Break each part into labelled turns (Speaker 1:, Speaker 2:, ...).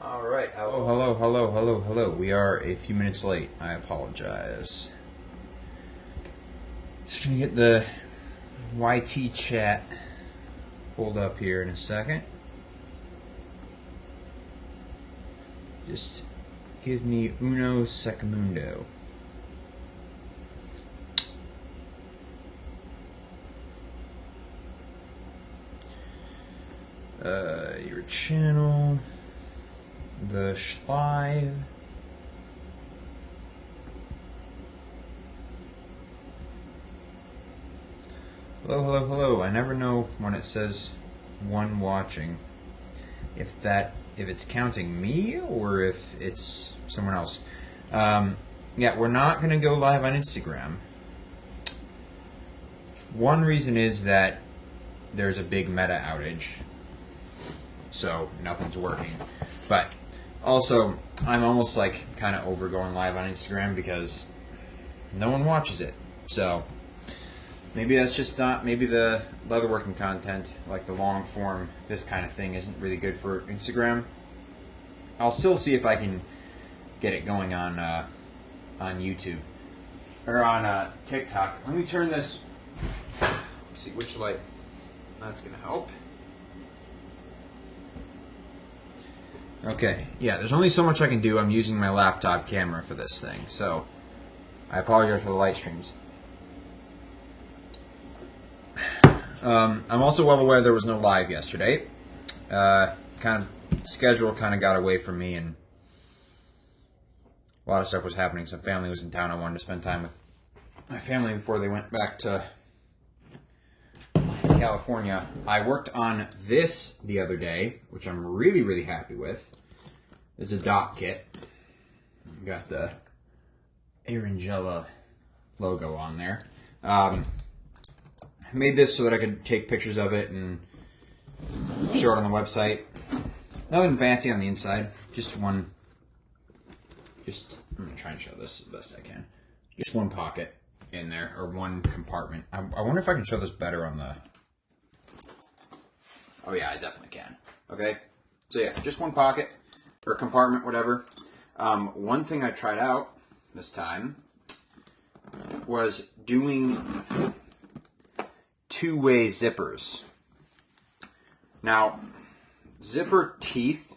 Speaker 1: All right.
Speaker 2: Hello. We are a few minutes late. I apologize. Just gonna get the YT chat pulled up here in a second. Just give me uno secondo. Your channel, the live. Hello. I never know when it says one watching, if it's counting me or if it's someone else. Yeah, we're not gonna go live on Instagram. One reason is that there's a big meta outage, so nothing's working. But also, I'm almost like kind of over going live on Instagram because no one watches it. So maybe that's just not, maybe the leatherworking content, like the long form, this kind of thing isn't really good for Instagram. I'll still see if I can get it going on YouTube or on TikTok. Let me turn this. Let's see which light. That's gonna help. Okay, yeah, there's only so much I can do. I'm using my laptop camera for this thing, so I apologize for the light streams. I'm also well aware there was no live yesterday. Schedule kind of got away from me, and a lot of stuff was happening. Some family was in town. I wanted to spend time with my family before they went back to California. I worked on this the other day, which I'm really happy with. This is a dot kit. Got the Arangella logo on there. I made this so that I could take pictures of it and show it on the website. Nothing fancy on the inside. I'm going to try and show this as best I can. Just one pocket in there, or one compartment. I wonder if I can show this better on the... Oh yeah, I definitely can. Okay, so yeah, just one pocket, or compartment, whatever. One thing I tried out this time was doing two-way zippers. Now, zipper teeth,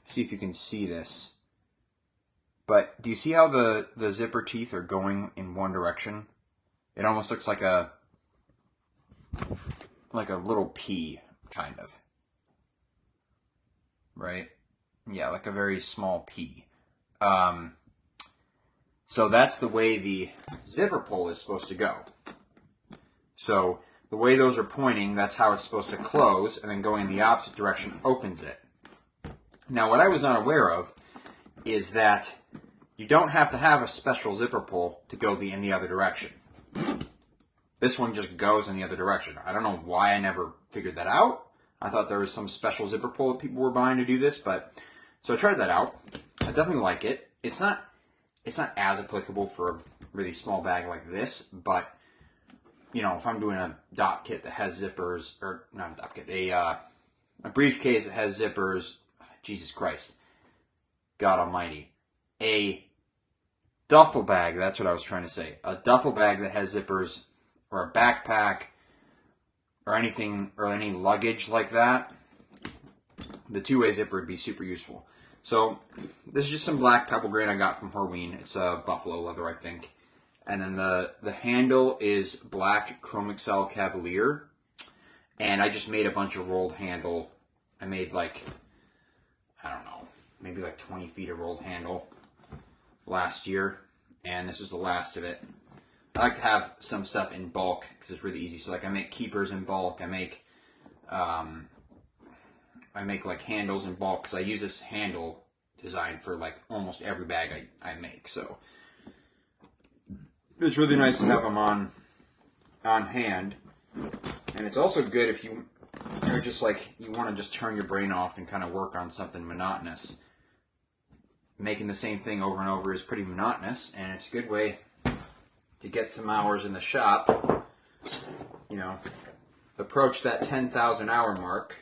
Speaker 2: see if you can see this, but do you see how the zipper teeth are going in one direction? It almost looks like a little pea, kind of. Right? Yeah, like a very small pea. So that's the way the zipper pull is supposed to go. So the way those are pointing, that's how it's supposed to close, and then going in the opposite direction opens it. Now, what I was not aware of is that you don't have to have a special zipper pull to go in the other direction. This one just goes in the other direction. I don't know why I never figured that out. I thought there was some special zipper pull that people were buying to do this, but so I tried that out. I definitely like it. It's not as applicable for a really small bag like this, but you know, if I'm doing a dot kit that has zippers, or not a dot kit, a briefcase that has zippers, Jesus Christ, God Almighty, a duffel bag. That's what I was trying to say. A duffel bag that has zippers, or a backpack, or anything, or any luggage like that, the two-way zipper would be super useful. So, this is just some black pebble grain I got from Horween. It's a buffalo leather, I think. And then the handle is black Chrome Excel Cavalier. And I just made a bunch of rolled handle. I made like, I don't know, maybe like 20 feet of rolled handle last year. And this was the last of it. I like to have some stuff in bulk because it's really easy. So like I make keepers in bulk. I make like handles in bulk because I use this handle design for like almost every bag I make. So it's really nice to have them on hand. And it's also good if you're just like, you want to just turn your brain off and kind of work on something monotonous. Making the same thing over and over is pretty monotonous, and it's a good way to get some hours in the shop, you know, approach that 10,000 hour mark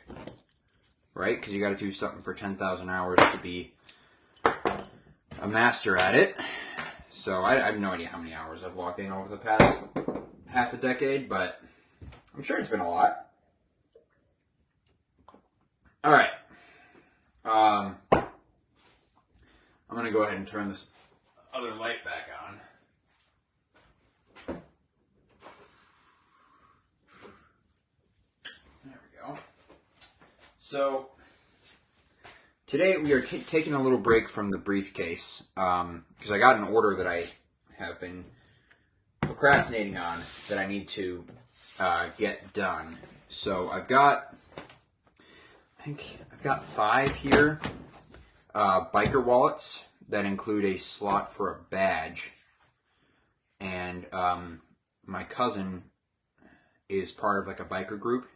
Speaker 2: right? Because you got to do something for 10,000 hours to be a master at it. So I have no idea how many hours I've logged in over the past half a decade, but I'm sure it's been a lot. All right. I'm going to go ahead and turn this other light back on. There we go. So today we are taking a little break from the briefcase because I got an order that I have been procrastinating on that I need to get done. So I think I've got 5 here, biker wallets that include a slot for a badge. And my cousin is part of like a biker group,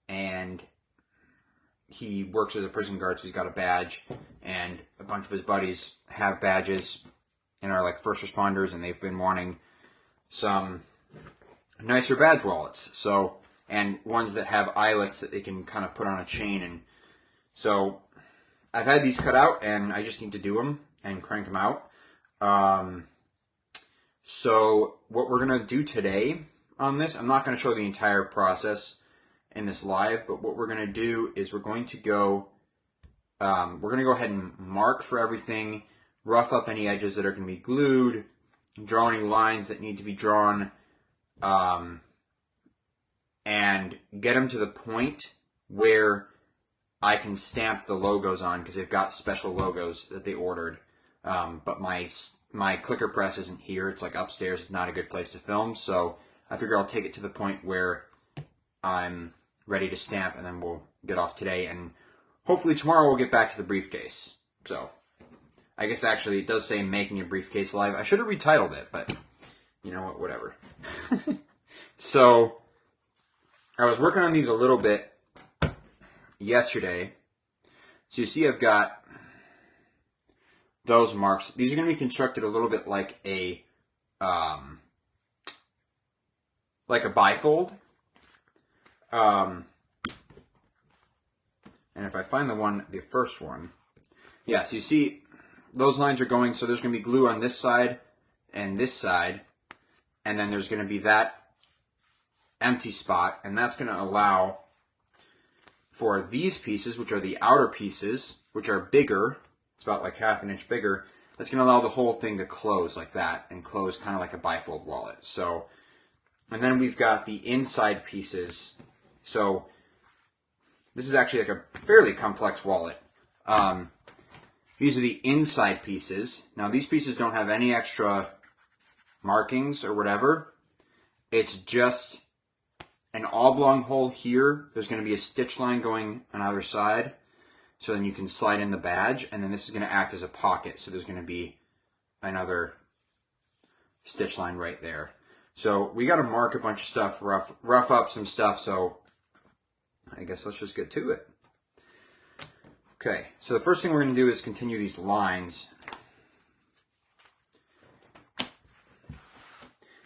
Speaker 2: and he works as a prison guard, so he's got a badge, and a bunch of his buddies have badges and are like first responders, and they've been wanting some nicer badge wallets. So, and ones that have eyelets that they can kind of put on a chain. And so I've had these cut out, and I just need to do them and crank them out. So what we're going to do today on this, I'm not going to show the entire process in this live, but what we're going to do is we're going to go ahead and mark for everything, rough up any edges that are going to be glued, draw any lines that need to be drawn, and get them to the point where I can stamp the logos on, because they've got special logos that they ordered. But my clicker press isn't here. It's like upstairs. It's not a good place to film. So I figure I'll take it to the point where I'm ready to stamp, and then we'll get off today. And hopefully tomorrow we'll get back to the briefcase. So I guess actually it does say making a briefcase live. I should have retitled it, but you know what, whatever. So I was working on these a little bit yesterday. So you see I've got those marks. These are going to be constructed a little bit like a bifold. And if I find the first one, yeah, so you see those lines are going, so there's going to be glue on this side, and then there's going to be that empty spot, and that's going to allow for these pieces, which are the outer pieces, which are bigger. It's about like half an inch bigger. That's going to allow the whole thing to close like that, and close kind of like a bifold wallet. So, and then we've got the inside pieces. So this is actually like a fairly complex wallet. These are the inside pieces. Now these pieces don't have any extra markings or whatever. It's just an oblong hole here. There's going to be a stitch line going on either side. So then you can slide in the badge, and then this is going to act as a pocket. So there's going to be another stitch line right there. So we got to mark a bunch of stuff, rough up some stuff. So I guess let's just get to it. Okay, so the first thing we're going to do is continue these lines.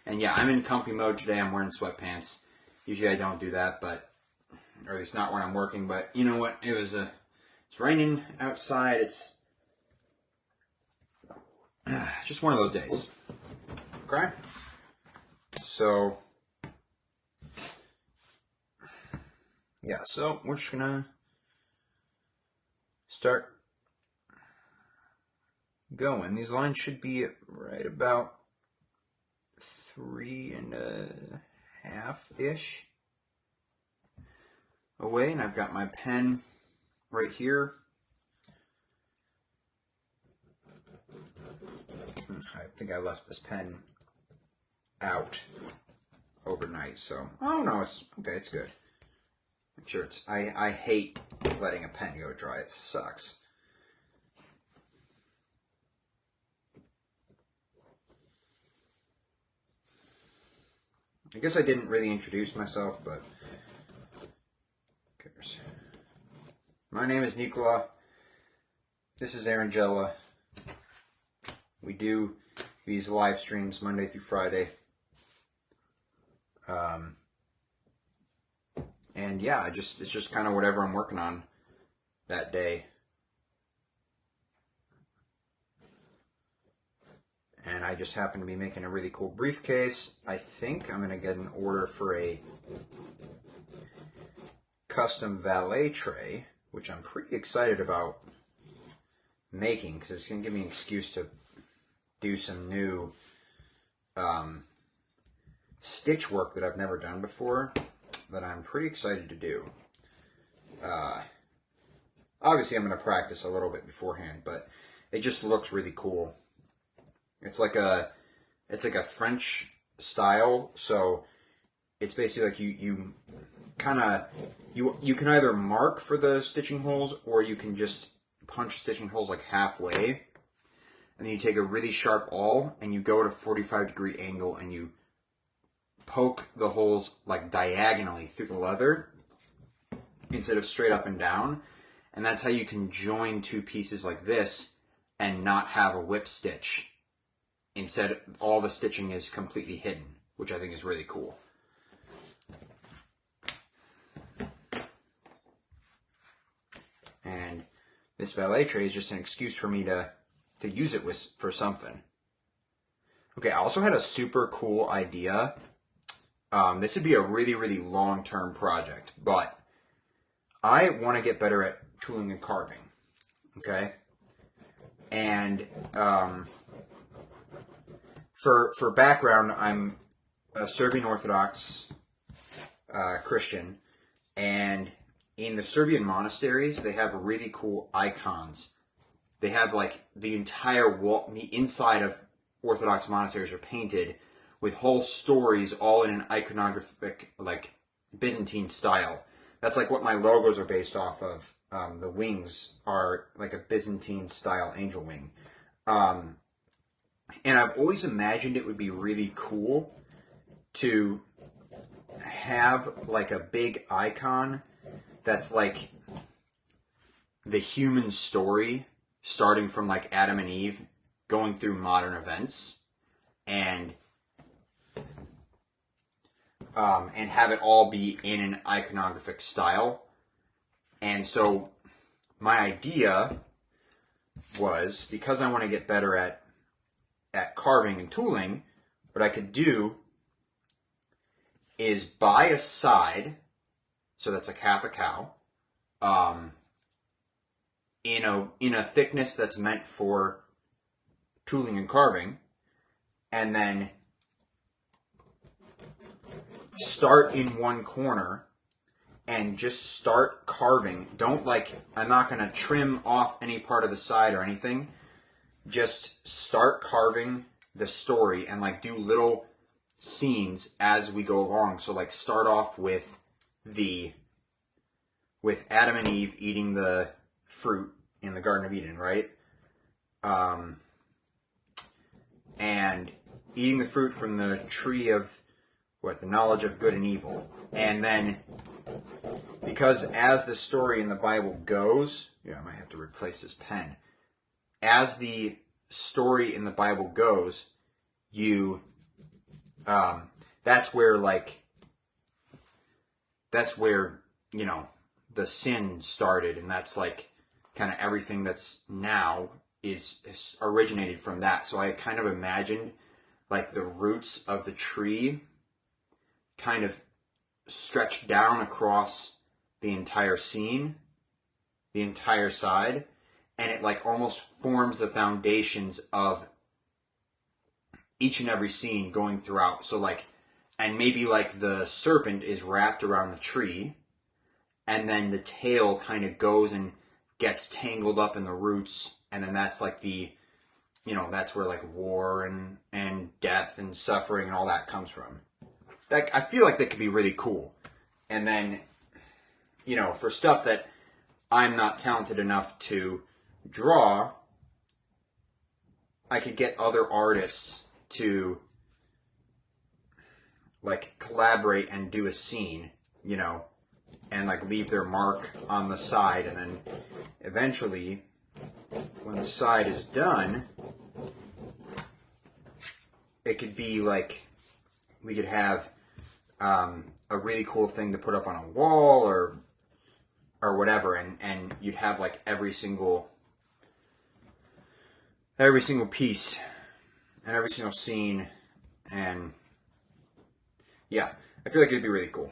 Speaker 2: And yeah, I'm in comfy mode today. I'm wearing sweatpants. Usually I don't do that, or at least not when I'm working. But you know what? It's raining outside. It's just one of those days. Okay? So, yeah, so we're just going to start going. These lines should be right about 3.5-ish away, and I've got my pen right here. I think I left this pen out overnight, so oh no, it's okay, it's good. I'm sure it's I hate letting a pen go dry. It sucks. I guess I didn't really introduce myself, but who cares? My name is Nicola. This is Arangella. We do these live streams Monday through Friday. And yeah, it's just kind of whatever I'm working on that day. And I just happen to be making a really cool briefcase. I think I'm going to get an order for a custom valet tray, which I'm pretty excited about making because it's going to give me an excuse to do some new stitch work that I've never done before that I'm pretty excited to do. Obviously I'm going to practice a little bit beforehand, but it just looks really cool. It's like a French style, so it's basically like you can either mark for the stitching holes, or you can just punch stitching holes like halfway, and then you take a really sharp awl and you go at a 45-degree angle and you poke the holes like diagonally through the leather instead of straight up and down, and that's how you can join two pieces like this and not have a whip stitch. Instead, all the stitching is completely hidden, which I think is really cool. And this valet tray is just an excuse for me to use it for something. Okay, I also had a super cool idea. This would be a really, really long-term project, but I want to get better at tooling and carving. Okay? And for background, I'm a Serbian Orthodox Christian, and in the Serbian monasteries, they have really cool icons. They have like the entire wall, the inside of Orthodox monasteries are painted with whole stories, all in an iconographic, like Byzantine style. That's like what my logos are based off of. The wings are like a Byzantine style angel wing. And I've always imagined it would be really cool to have like a big icon that's like the human story, starting from like Adam and Eve, going through modern events, and have it all be in an iconographic style. And so my idea was, because I want to get better at carving and tooling, what I could do is buy a side, so that's like half a cow, in a thickness that's meant for tooling and carving, and then start in one corner and just start carving. I'm not going to trim off any part of the side or anything. Just start carving the story and like do little scenes as we go along. So like start off with Adam and Eve eating the fruit in the Garden of Eden, right? And eating the fruit from the tree of the knowledge of good and evil. And then, because as the story in the Bible goes, I might have to replace this pen. As the story in the Bible goes, that's where the sin started, and that's like kind of everything that's now is originated from that. So I kind of imagined like the roots of the tree kind of stretched down across the entire scene, the entire side, and it like almost forms the foundations of each and every scene going throughout. So like, and maybe like the serpent is wrapped around the tree, and then the tail kind of goes and gets tangled up in the roots, and then that's like that's where like war and death and suffering and all that comes from. I feel like that could be really cool. And then, for stuff that I'm not talented enough to draw, I could get other artists to like collaborate and do a scene, and like leave their mark on the side, and then eventually when the side is done, it could be like we could have a really cool thing to put up on a wall or whatever, and you'd have like every single piece and every single scene, and yeah, I feel like it'd be really cool.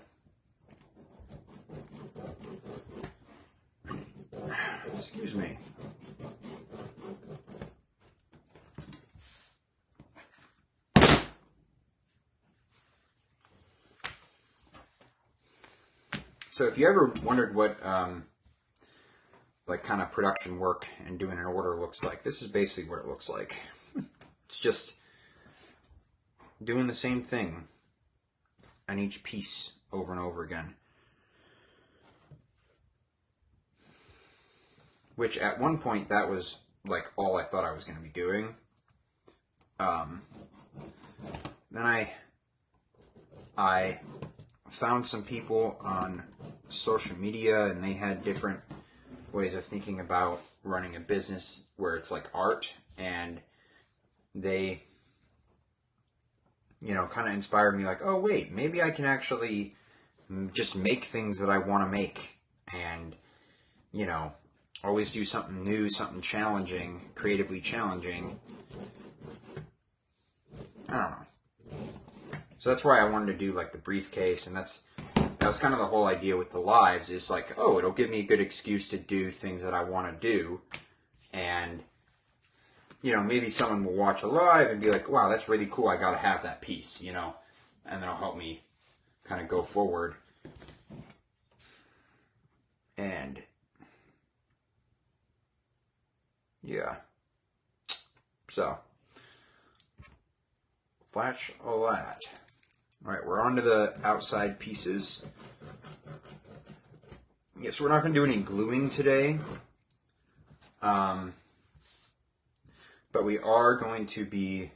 Speaker 2: Excuse me. So if you ever wondered what like kind of production work and doing an order looks like, this is basically what it looks like. It's just doing the same thing on each piece over and over again. Which at one point that was like all I thought I was going to be doing. Then I found some people on social media, and they had different ways of thinking about running a business where it's like art, and they, you know, kind of inspired me like, oh wait, maybe I can actually just make things that I want to make, and, you know, always do something new, something challenging, creatively challenging. I don't know. So that's why I wanted to do like the briefcase, and that was kind of the whole idea with the lives, is like, oh, it'll give me a good excuse to do things that I want to do, and, you know, maybe someone will watch a live and be like, wow, that's really cool, I gotta have that piece, you know, and that'll help me kind of go forward. And yeah, so flash a that. All right, we're on to the outside pieces. Yeah, so we're not going to do any gluing today, but we are going to be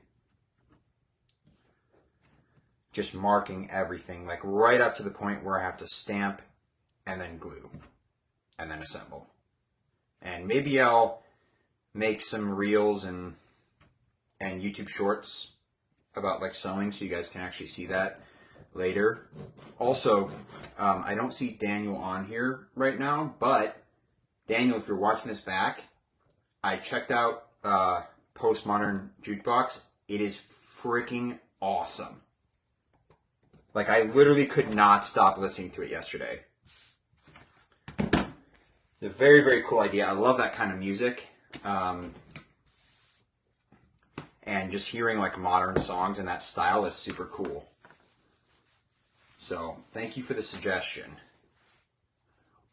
Speaker 2: just marking everything, like right up to the point where I have to stamp and then glue and then assemble. And maybe I'll make some reels and YouTube shorts about like sewing, so you guys can actually see that later. Also, I don't see Daniel on here right now, but Daniel, if you're watching this back, I checked out Postmodern Jukebox. It is freaking awesome. Like, I literally could not stop listening to it yesterday. It's a very, very cool idea. I love that kind of music. And just hearing like modern songs in that style is super cool. So thank you for the suggestion.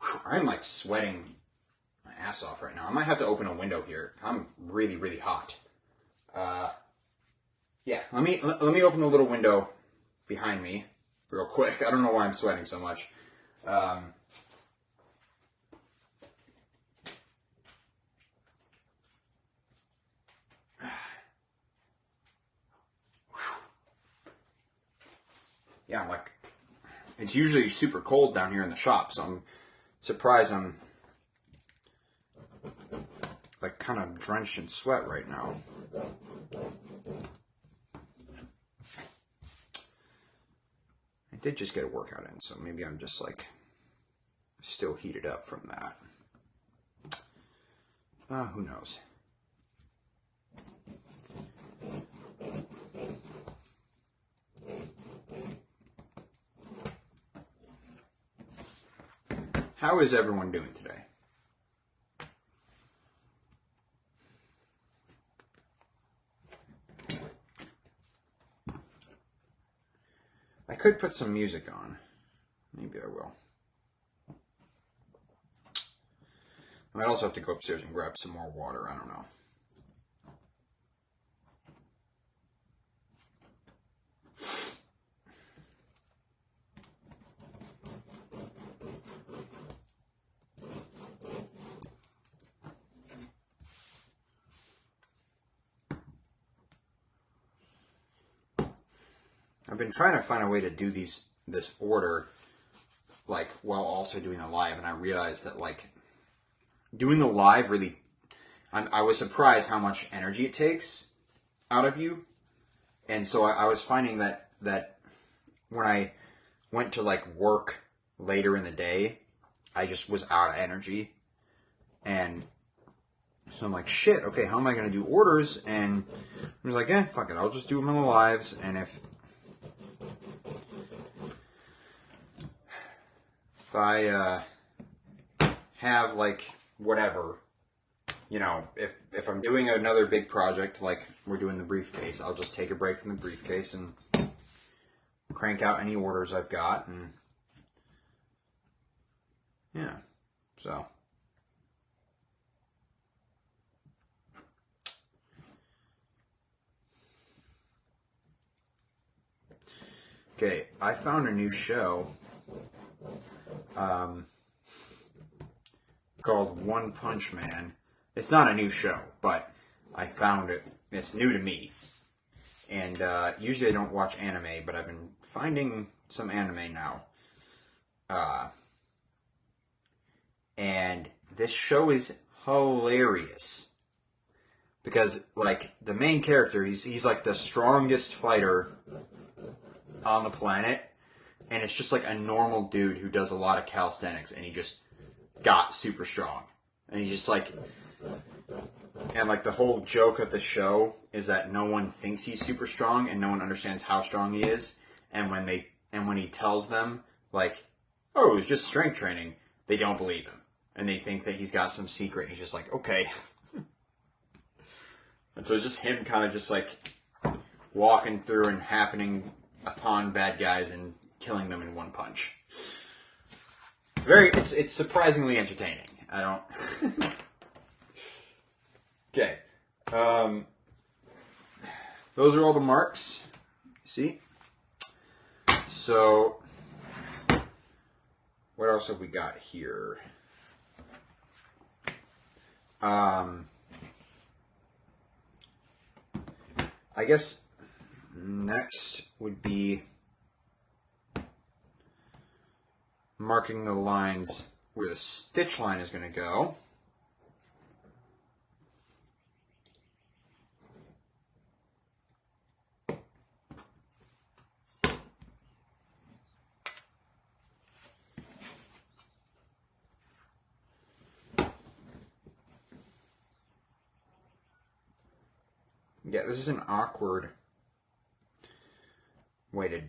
Speaker 2: Whew, I'm like sweating my ass off right now. I might have to open a window here. I'm really, really hot. Yeah, let me open the little window behind me real quick. I don't know why I'm sweating so much. Yeah, I'm like, it's usually super cold down here in the shop, so I'm surprised I'm like kind of drenched in sweat right now. I did just get a workout in, so maybe I'm just like still heated up from that. Who knows? How is everyone doing today? I could put some music on. Maybe I will. I might also have to go upstairs and grab some more water. I don't know. I've been trying to find a way to do this order, like, while also doing a live, and I realized that, like, doing the live really, I was surprised how much energy it takes out of you, and so I was finding that when I went to like work later in the day, I just was out of energy. And so I'm like, shit, okay, how am I going to do orders? And I was like, fuck it, I'll just do them on the lives. And if I have like whatever, you know, if I'm doing another big project like we're doing the briefcase, I'll just take a break from the briefcase and crank out any orders I've got. And yeah, so. Okay, I found a new show called One Punch Man. It's not a new show, but I found it. It's new to me. And usually I don't watch anime, but I've been finding some anime now. And this show is hilarious. Because, like, the main character, he's like the strongest fighter on the planet, and it's just like a normal dude who does a lot of calisthenics, and he just got super strong, and he's just like, and like the whole joke of the show is that no one thinks he's super strong, and no one understands how strong he is, and when he tells them like, oh, it was just strength training, they don't believe him, and they think that he's got some secret, and he's just like, okay. And so it's just him kind of just like walking through and happening upon bad guys and killing them in one punch. It's surprisingly entertaining. I don't. Okay. Those are all the marks. See? So, what else have we got here? I guess next would be marking the lines where the stitch line is going to go. Yeah, this is an awkward way to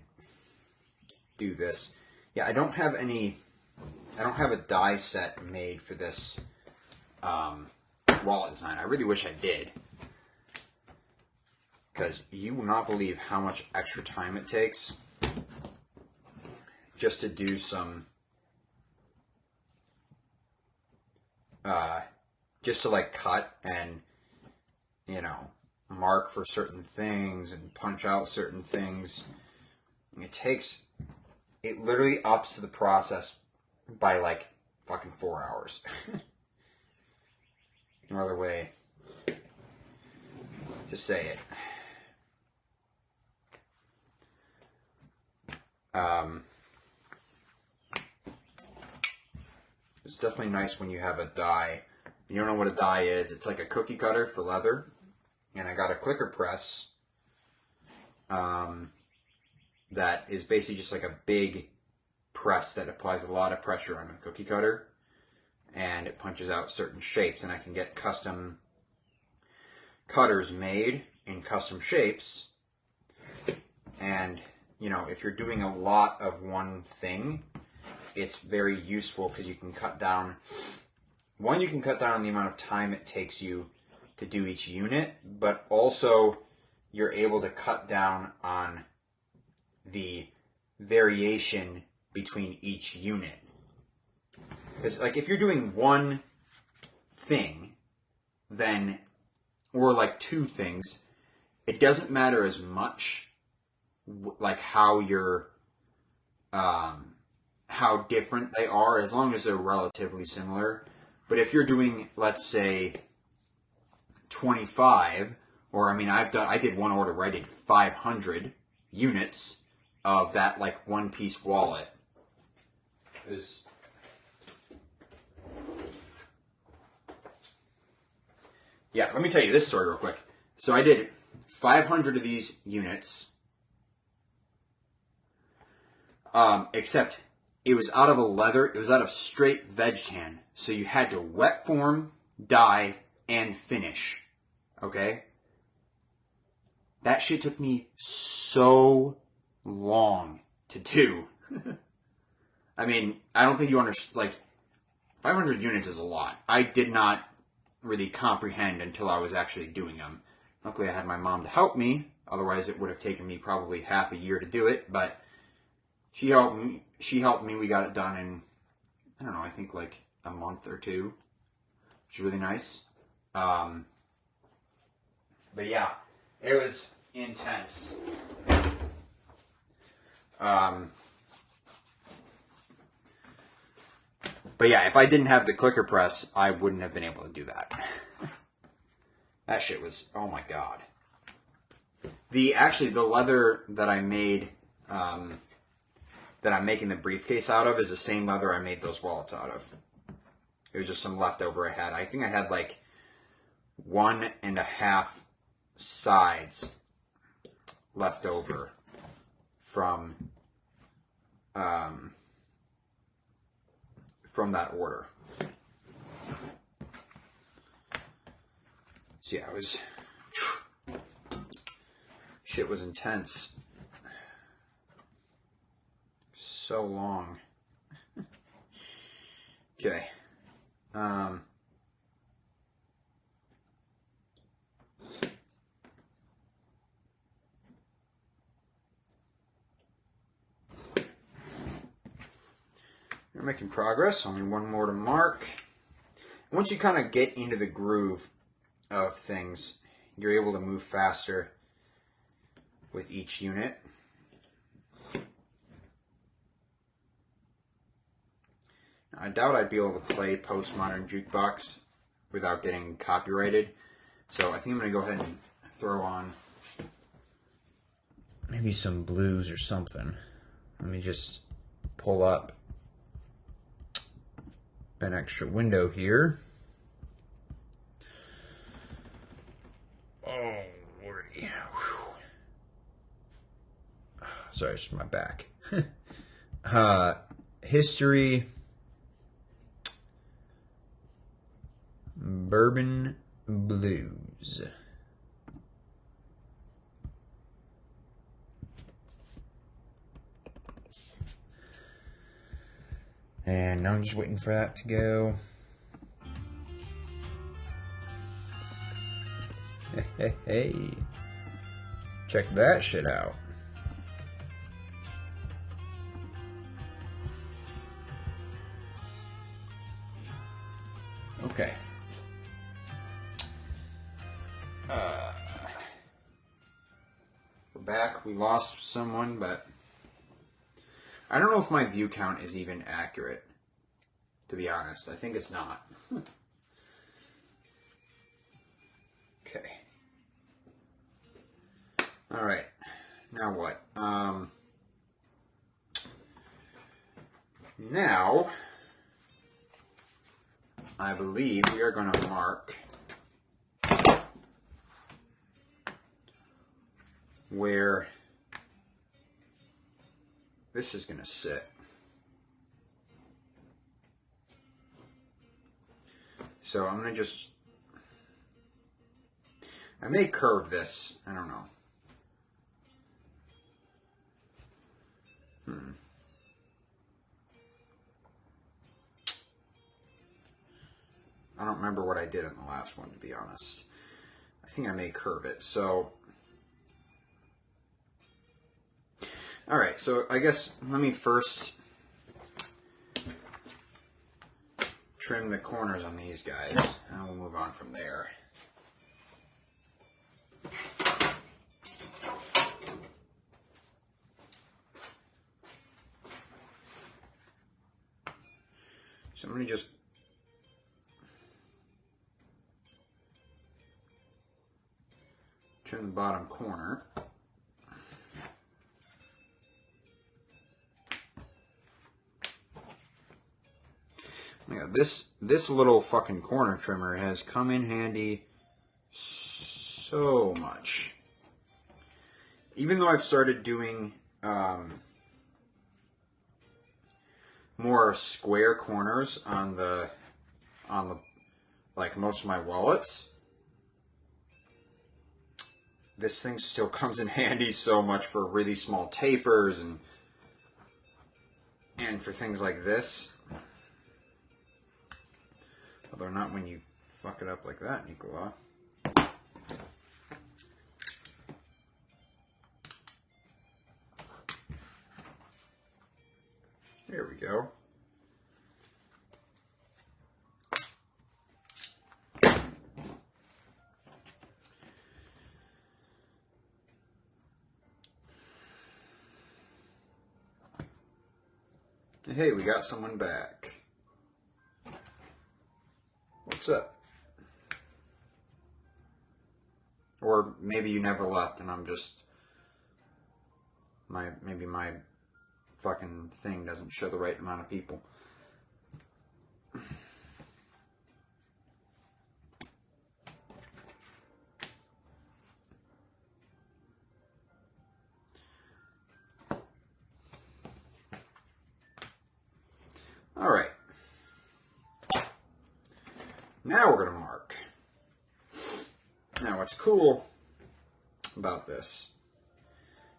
Speaker 2: do this. Yeah, I don't have a die set made for this wallet design. I really wish I did. Because you will not believe how much extra time it takes just to do some, just to like cut and, you know, mark for certain things and punch out certain things. It literally ups the process by like fucking 4 hours. No other way to say it. It's definitely nice when you have a die. You don't know what a die is. It's like a cookie cutter for leather. And I got a clicker press that is basically just like a big press that applies a lot of pressure on a cookie cutter. And it punches out certain shapes. And I can get custom cutters made in custom shapes. And, you know, if you're doing a lot of one thing, it's very useful because you can cut down... One, you can cut down on the amount of time it takes you to do each unit, but also you're able to cut down on the variation between each unit. Because, like, if you're doing one thing, then, or like two things, it doesn't matter as much, like, how you're, how different they are, as long as they're relatively similar. But if you're doing, let's say, 25, or I mean, I did one order where I did 500 units of that like one piece wallet. Yeah, let me tell you this story real quick. So I did 500 of these units. Except it was out of a leather. It was out of straight veg tan. So you had to wet form, dye, and finish. Okay? That shit took me so long to do. I mean, I don't think you understand. Like, 500 units is a lot. I did not really comprehend until I was actually doing them. Luckily, I had my mom to help me. Otherwise, it would have taken me probably half a year to do it. But she helped me. We got it done in, I don't know, I think like a month or two, which is really nice. But yeah, it was intense. But yeah, if I didn't have the clicker press, I wouldn't have been able to do that. That shit was, oh my god. The leather that I made, that I'm making the briefcase out of, is the same leather I made those wallets out of. It was just some leftover I had. I think I had like 1.5 sides left over from that order. So yeah, shit was intense. So long. Okay. We're making progress. Only one more to mark. Once you kind of get into the groove of things, you're able to move faster with each unit. Now, I doubt I'd be able to play Postmodern Jukebox without getting copyrighted. So I think I'm going to go ahead and throw on maybe some blues or something. Let me just pull up an extra window here. Oh, lordy. Sorry, it's just my back. History. Bourbon Blues. And now I'm just waiting for that to go. Hey. Check that shit out. Okay. We're back. We lost someone, but I don't know if my view count is even accurate, to be honest. I think it's not. Okay. Alright. Now what? Now, I believe we are going to mark where this is going to sit. So I'm going to just, I may curve this, I don't know. I don't remember what I did in the last one, to be honest. I think I may curve it, so. Alright, so I guess let me first trim the corners on these guys, and we'll move on from there. So I'm going to just trim the bottom corner. This little fucking corner trimmer has come in handy so much. Even though I've started doing more square corners on the like most of my wallets, this thing still comes in handy so much for really small tapers and for things like this. Although not when you fuck it up like that, Nicola. There we go. Hey, we got someone back. What's up? Or maybe you never left and I'm just... Maybe my fucking thing doesn't show the right amount of people. All right. Now we're going to mark. Now what's cool about this,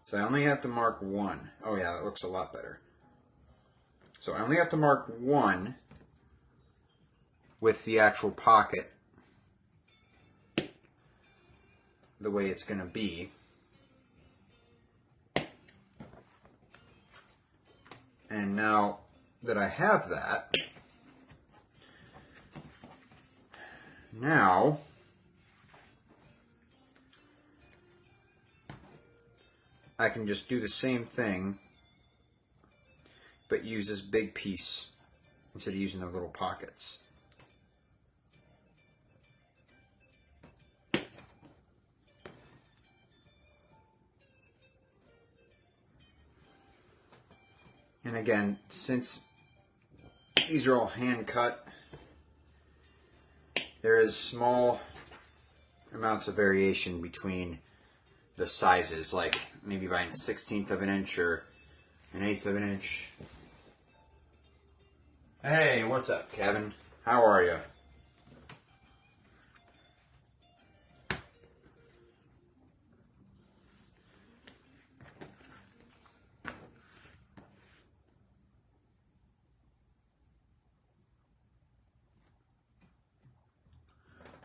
Speaker 2: so I only have to mark one. Oh yeah, that looks a lot better. So I only have to mark one with the actual pocket the way it's going to be. And now that I have that, now I can just do the same thing, but use this big piece instead of using the little pockets. And again, since these are all hand cut, there is small amounts of variation between the sizes, like maybe by a 1/16 of an inch or an 1/8 of an inch. Hey, what's up, Kevin? How are you?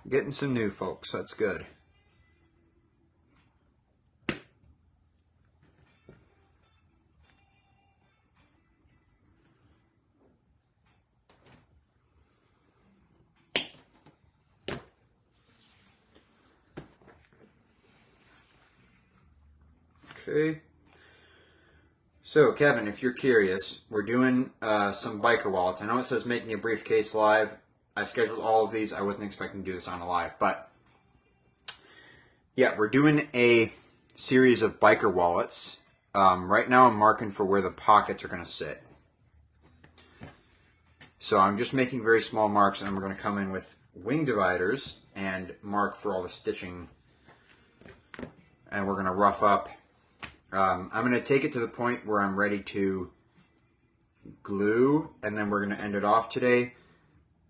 Speaker 2: Getting some new folks, that's good. Okay. So, Kevin, if you're curious, we're doing some biker wallets. I know it says making a briefcase live. I scheduled all of these. I wasn't expecting to do this on a live, but yeah, we're doing a series of biker wallets. Right now I'm marking for where the pockets are going to sit. So I'm just making very small marks, and we're going to come in with wing dividers and mark for all the stitching. And we're going to rough up. I'm going to take it to the point where I'm ready to glue, and then we're going to end it off today.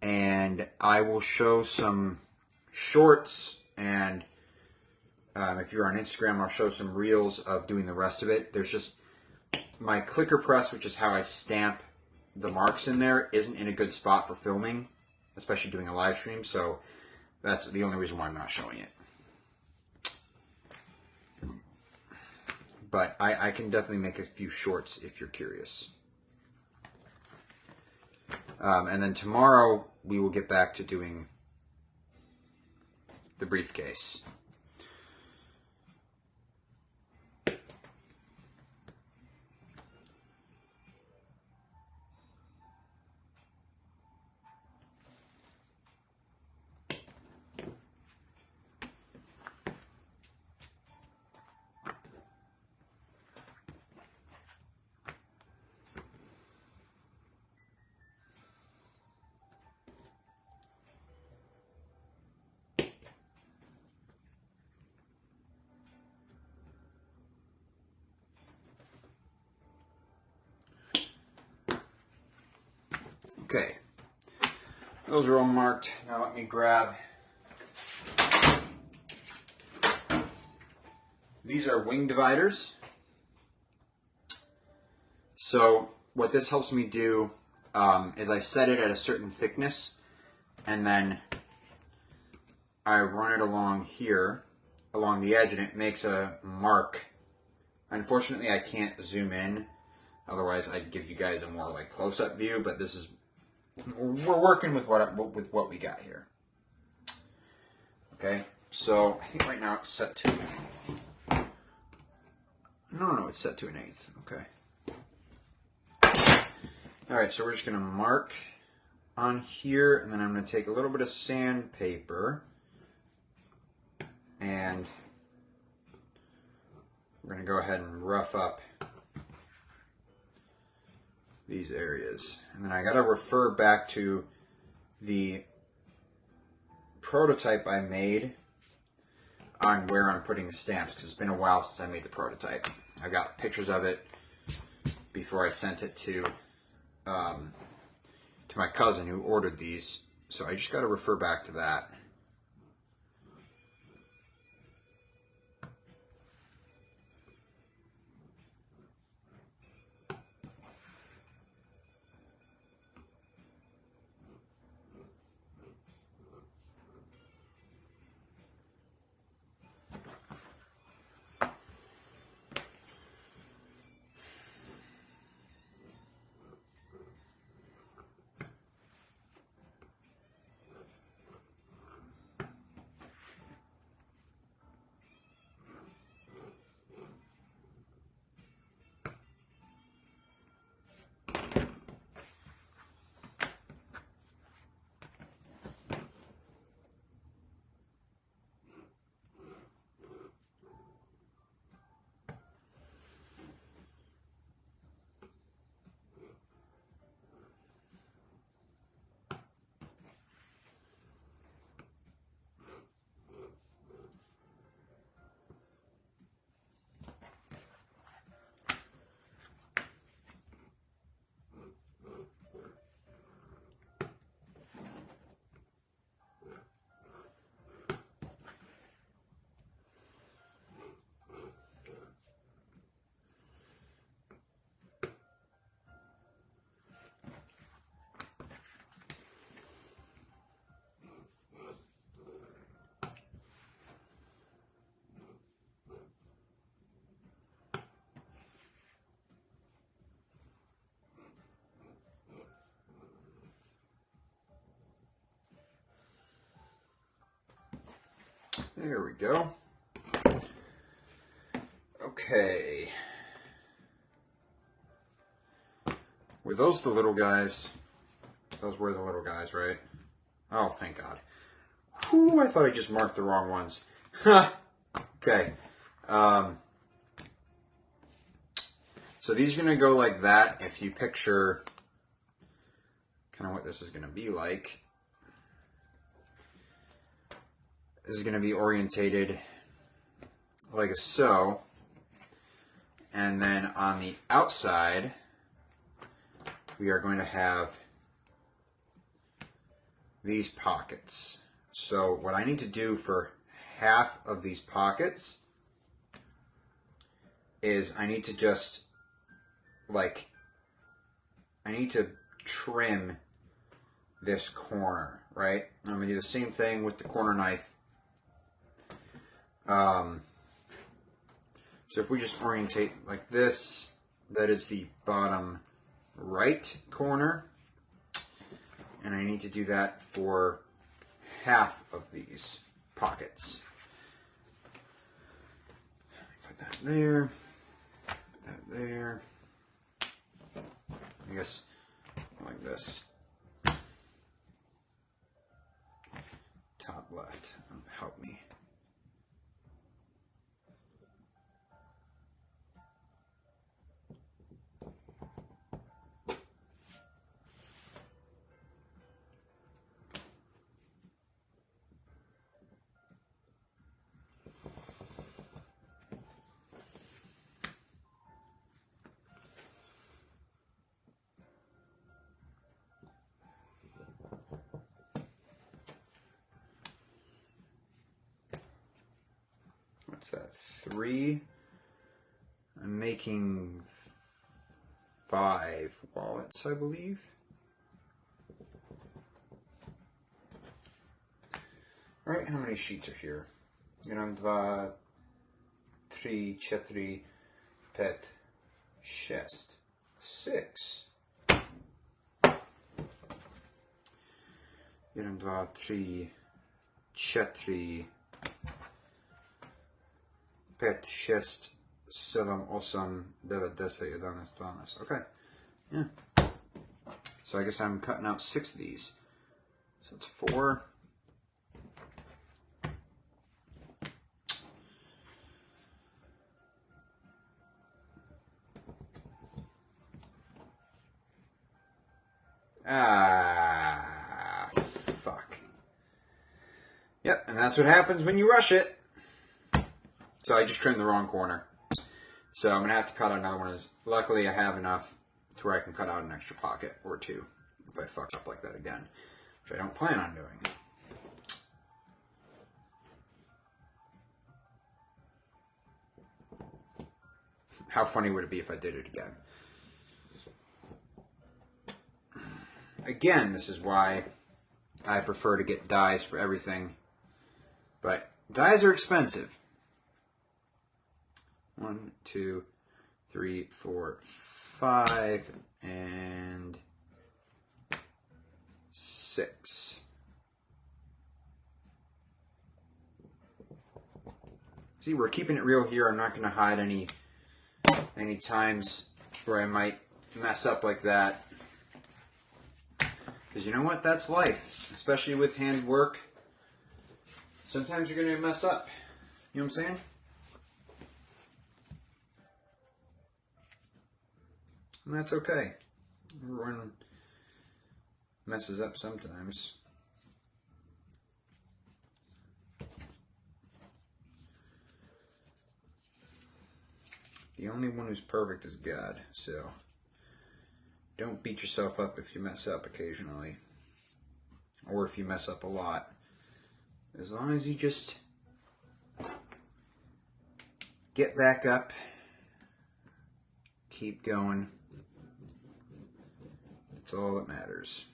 Speaker 2: And I will show some shorts, and if you're on Instagram, I'll show some reels of doing the rest of it. There's just my clicker press, which is how I stamp the marks in there, isn't in a good spot for filming, especially doing a live stream, so that's the only reason why I'm not showing it. But I can definitely make a few shorts if you're curious. And then tomorrow we will get back to doing the briefcase. Okay, those are all marked. Now let me grab, these are wing dividers. So what this helps me do is I set it at a certain thickness, and then I run it along here, along the edge, and it makes a mark. Unfortunately, I can't zoom in. Otherwise, I'd give you guys a more like close-up view. But this is, we're working with what we got here. Okay, so I think right now it's set to. No, it's set to 1/8. Okay. All right, so we're just gonna mark on here, and then I'm gonna take a little bit of sandpaper, and we're gonna go ahead and rough up these areas. And then I gotta refer back to the prototype I made on where I'm putting the stamps, because it's been a while since I made the prototype. I got pictures of it before I sent it to my cousin who ordered these, so I just got to refer back to that. There we go. Okay. Were those the little guys? Those were the little guys, right? Oh, thank God. Whew, I thought I just marked the wrong ones. Okay. So these are going to go like that. If you picture kind of what this is going to be like. This is going to be orientated like so. And then on the outside, we are going to have these pockets. So what I need to do for half of these pockets is I need to just I need to trim this corner, right? I'm going to do the same thing with the corner knife. So if we just orientate like this, that is the bottom right corner. And I need to do that for half of these pockets. Put that there, put that there. I guess like this. Top left, help me. what's that, 3? I'm making 5 wallets, I believe. Alright, how many sheets are here? 1, 2, 3, 4, 5, 6. 6. 1, 2, 3, 4, 5, 6, 7, 8, 9, 10, 11, 12. Okay. Yeah. So I guess I'm cutting out 6 of these. So it's 4. Fuck. Yep, and that's what happens when you rush it. So I just trimmed the wrong corner. So I'm going to have to cut out another one. Luckily I have enough to where I can cut out an extra pocket or 2 if I fuck up like that again, which I don't plan on doing. How funny would it be if I did it again? Again, this is why I prefer to get dies for everything. But dies are expensive. 1, 2, 3, 4, 5, and 6. See, we're keeping it real here. I'm not going to hide any times where I might mess up like that. Because you know what? That's life. Especially with hand work. Sometimes you're going to mess up. You know what I'm saying? And that's okay. Everyone messes up sometimes. The only one who's perfect is God, so don't beat yourself up if you mess up occasionally, or if you mess up a lot. As long as you just get back up, keep going, that's all that matters.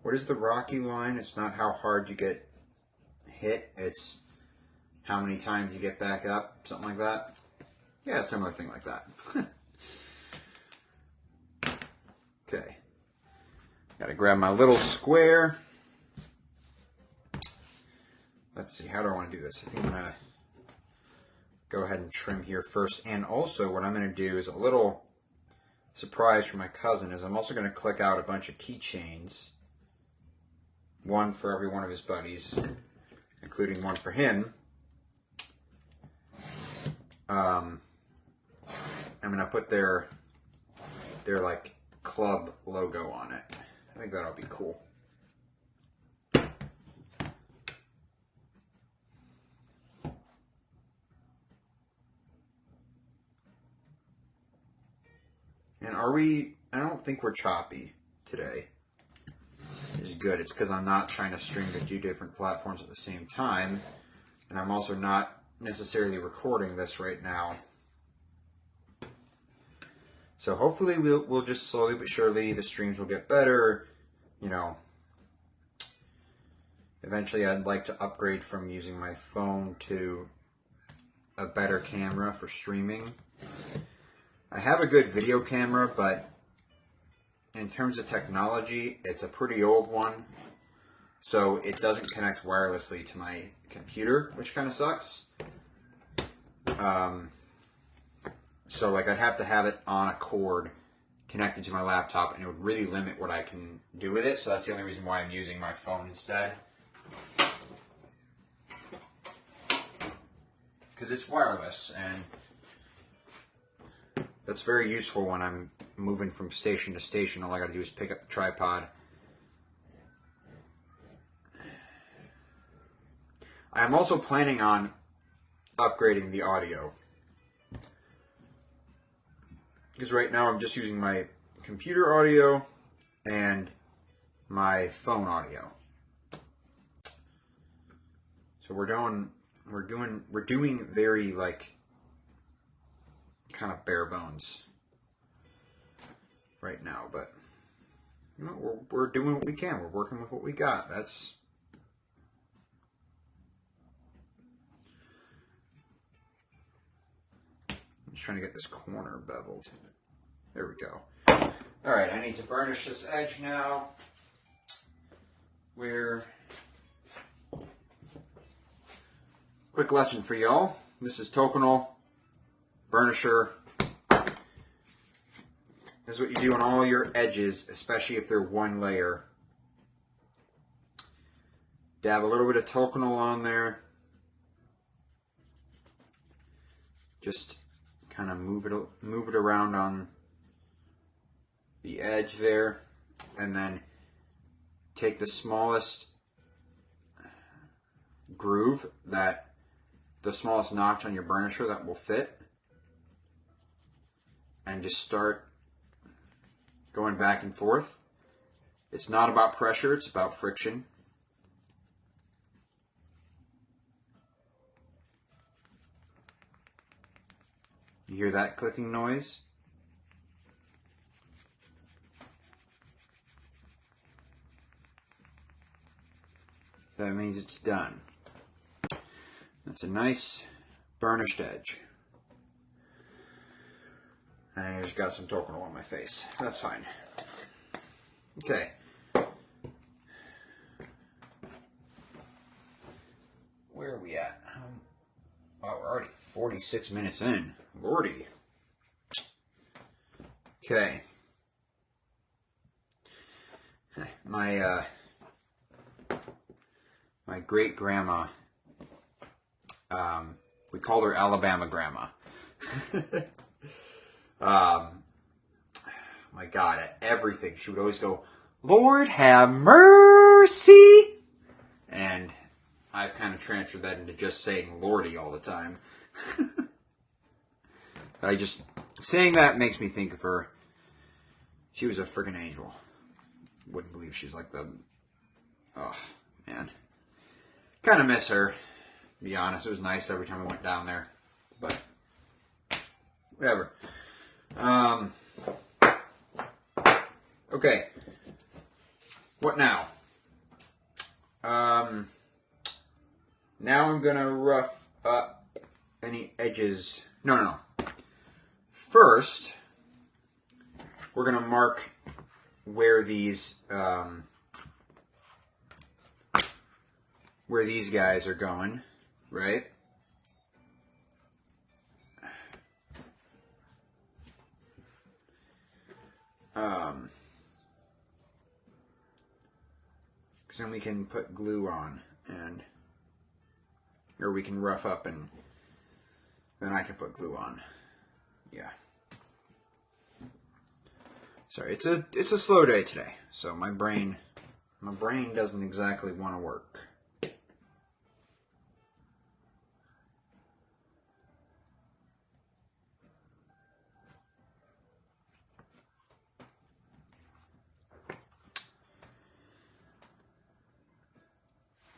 Speaker 2: What is the Rocky line? It's not how hard you get hit, it's how many times you get back up, something like that. Yeah, a similar thing like that. Okay. Gotta grab my little square. Let's see, how do I want to do this? I think I'm gonna go ahead and trim here first. And also what I'm gonna do is a little surprise for my cousin is I'm also gonna click out a bunch of keychains. One for every one of his buddies, including one for him. I'm gonna put their like club logo on it. I think that'll be cool. And I don't think we're choppy today. Is good. It's because I'm not trying to stream to 2 different platforms at the same time, and I'm also not necessarily recording this right now. So hopefully we'll just slowly but surely the streams will get better. You know, eventually I'd like to upgrade from using my phone to a better camera for streaming. I have a good video camera, but in terms of technology, it's a pretty old one, so it doesn't connect wirelessly to my computer, which kind of sucks. So like I'd have to have it on a cord connected to my laptop, and it would really limit what I can do with it, so that's the only reason why I'm using my phone instead. Because it's wireless, and that's very useful when I'm moving from station to station. All I gotta do is pick up the tripod. I'm also planning on upgrading the audio. Because right now I'm just using my computer audio, and my phone audio. So we're doing very like kind of bare bones right now, but you know, we're doing what we can. We're working with what we got. I'm just trying to get this corner beveled. There we go. All right, I need to burnish this edge now. Quick lesson for y'all. This is Tokonol burnisher. This is what you do on all your edges, especially if they're one layer. Dab a little bit of Tokonol on there. Just kind of move it around on the edge there, and then take the smallest groove, the smallest notch on your burnisher that will fit, and just start going back and forth. It's not about pressure, it's about friction. You hear that clicking noise? That means it's done. That's a nice burnished edge. And I just got some Tokonol on my face. That's fine. Okay. Where are we at? Oh, we're already 46 minutes in. Lordy. Okay. My great grandma, we called her Alabama Grandma. My God, at everything she would always go, "Lord have mercy," and I've kind of transferred that into just saying "Lordy" all the time. Saying that makes me think of her. She was a friggin' angel. Wouldn't believe she was like oh man. Kind of miss her, to be honest. It was nice every time I went down there, but whatever. Okay. What now? Now I'm gonna rough up any edges. No. First, we're gonna mark where these guys are going, right? Because then we can put glue on, or we can rough up, and then I can put glue on. Yeah. Sorry, it's a slow day today, so my brain doesn't exactly want to work.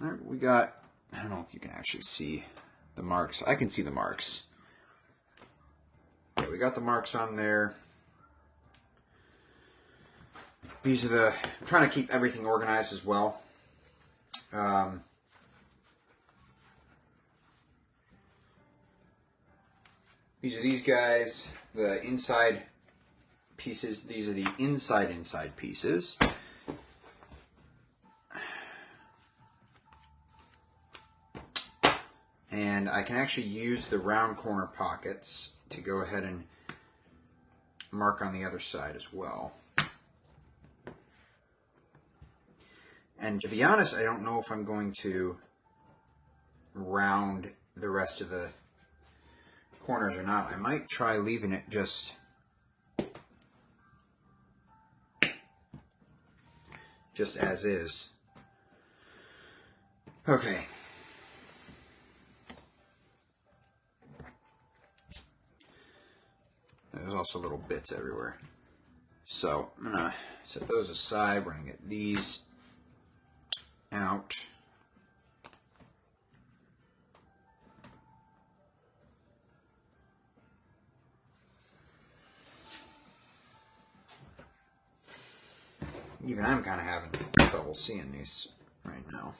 Speaker 2: All right, we got, I don't know if you can actually see the marks. I can see the marks. Okay, we got the marks on there. These are I'm trying to keep everything organized as well. These are these guys, the inside pieces. These are the inside pieces. And I can actually use the round corner pockets to go ahead and mark on the other side as well. And to be honest, I don't know if I'm going to round the rest of the corners or not. I might try leaving it just as is. Okay. There's also little bits everywhere. So I'm gonna set those aside. We're gonna get these out. Even I'm kind of having trouble seeing these right now.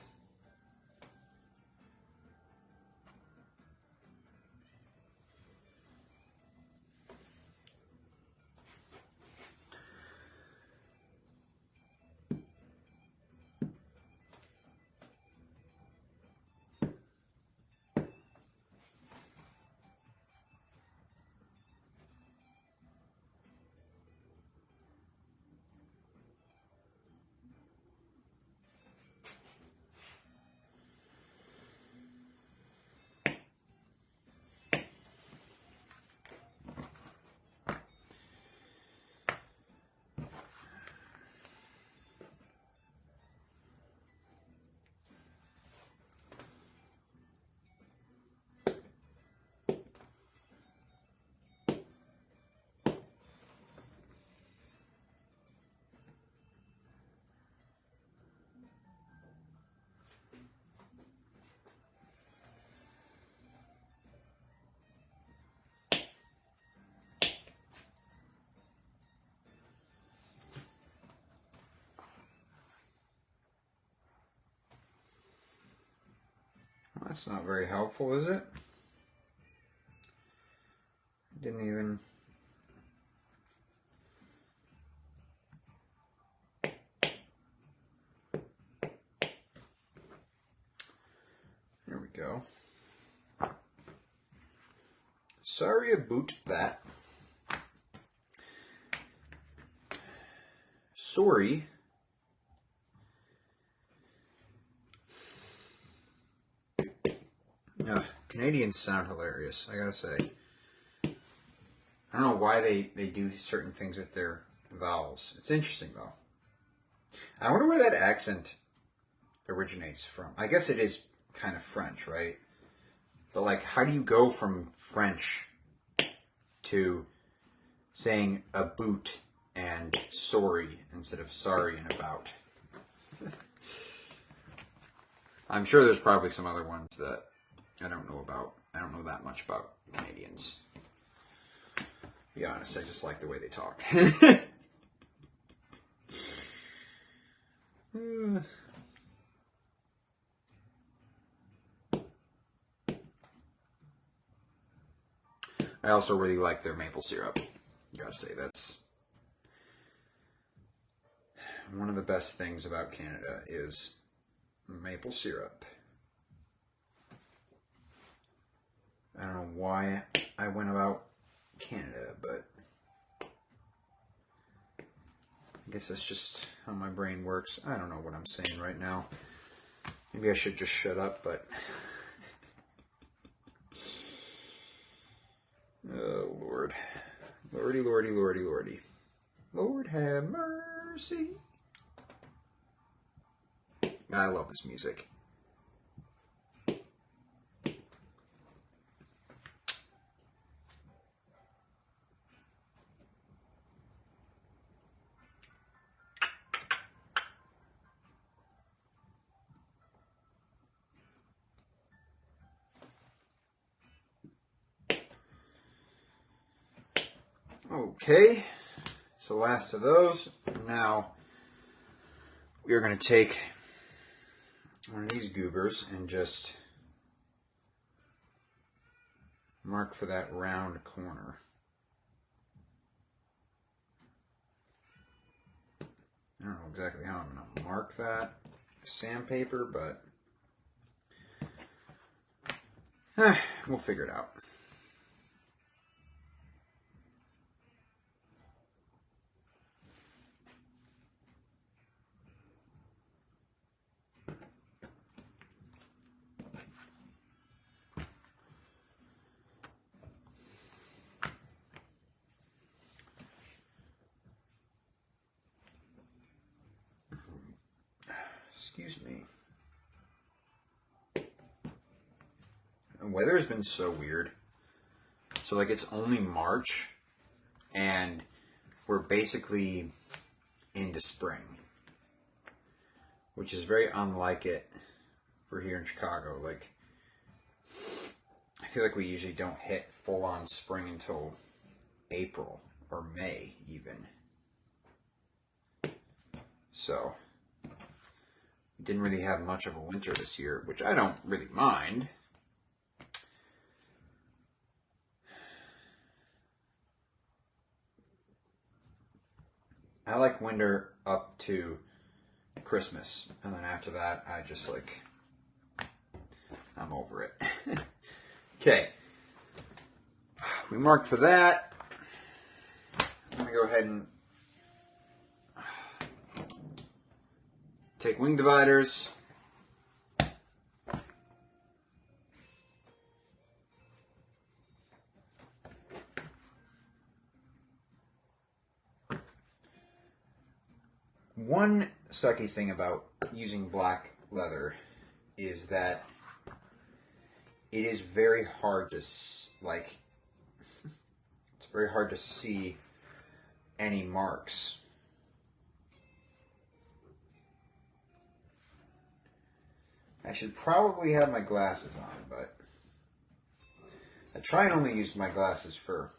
Speaker 2: Well, that's not very helpful, is it? Didn't even... There we go. Sorry about that. Sorry. Canadians sound hilarious, I gotta say. I don't know why they do certain things with their vowels. It's interesting, though. I wonder where that accent originates from. I guess it is kind of French, right? But, like, how do you go from French to saying a boot and sorry instead of sorry and about? I'm sure there's probably some other ones that I don't know about. I don't know that much about Canadians. To be honest, I just like the way they talk. I also really like their maple syrup. Gotta say, that's one of the best things about Canada is maple syrup. I don't know why I went about Canada, but I guess that's just how my brain works. I don't know what I'm saying right now. Maybe I should just shut up, but... Oh, Lord. Lordy, lordy, lordy, lordy. Lord have mercy. I love this music. Okay, so last of those. Now we are going to take one of these goobers and just mark for that round corner. I don't know exactly how I'm going to mark that sandpaper, but we'll figure it out. Excuse me. The weather has been so weird. So, like, it's only March, and we're basically into spring, which is very unlike it for here in Chicago. Like, I feel like we usually don't hit full-on spring until April or May even. So, we didn't really have much of a winter this year, which I don't really mind. I like winter up to Christmas, and then after that, I just like, I'm over it. Okay, we marked for that. I'm going to go ahead and take wing dividers. One sucky thing about using black leather is that it is very hard to, like, it's very hard to see any marks. I should probably have my glasses on, but I try and only use my glasses for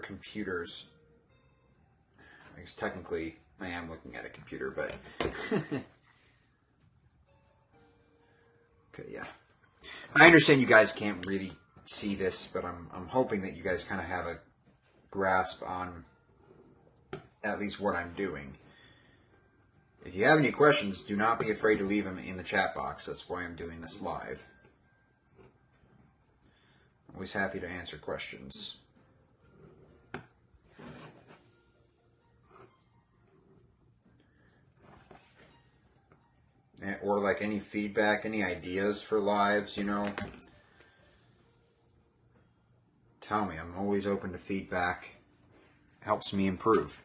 Speaker 2: computers. I guess technically I am looking at a computer, but okay, yeah. I understand you guys can't really see this, but I'm hoping that you guys kind of have a grasp on at least what I'm doing. If you have any questions, do not be afraid to leave them in the chat box. That's why I'm doing this live. Always happy to answer questions. Or like any feedback, any ideas for lives, you know. Tell me, I'm always open to feedback. It helps me improve.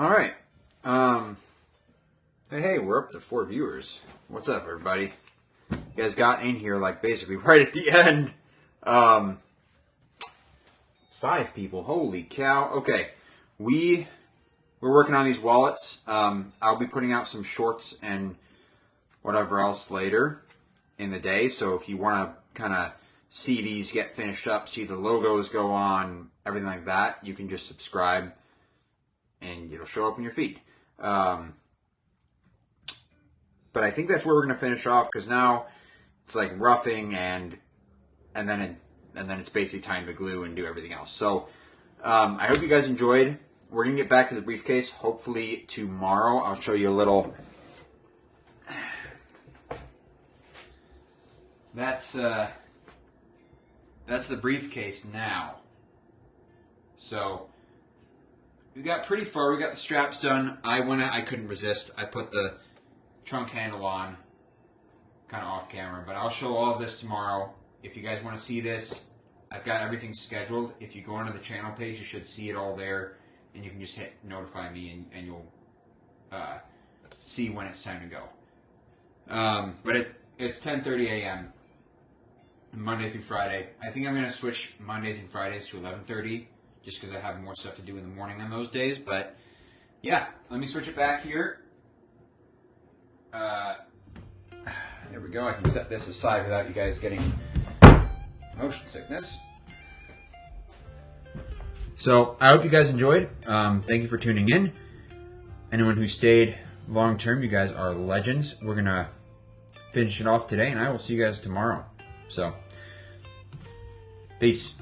Speaker 2: All right. Hey, we're up to 4 viewers. What's up, everybody? You guys got in here, like, basically right at the end. 5 people. Holy cow. Okay. We're working on these wallets. I'll be putting out some shorts and whatever else later in the day. So if you want to kind of see these get finished up, see the logos go on, everything like that, you can just subscribe and it'll show up in your feed. But I think that's where we're going to finish off, because now it's like roughing and then it's basically time to glue and do everything else. So I hope you guys enjoyed. We're going to get back to the briefcase hopefully tomorrow. I'll show you a little. That's the briefcase now. So we got pretty far. We got the straps done. I couldn't resist. I put the trunk handle on, kind of off camera, but I'll show all of this tomorrow. If you guys want to see this, I've got everything scheduled. If you go onto the channel page, you should see it all there, and you can just hit notify me, and you'll see when it's time to go. But it's 10:30 a.m. Monday through Friday. I think I'm going to switch Mondays and Fridays to 11:30, just because I have more stuff to do in the morning on those days. But yeah, let me switch it back here. There we go. I can set this aside without you guys getting motion sickness. So I hope you guys enjoyed. Thank you for tuning in. Anyone who stayed long term, you guys are legends. We're gonna finish it off today, and I will see you guys tomorrow. So peace.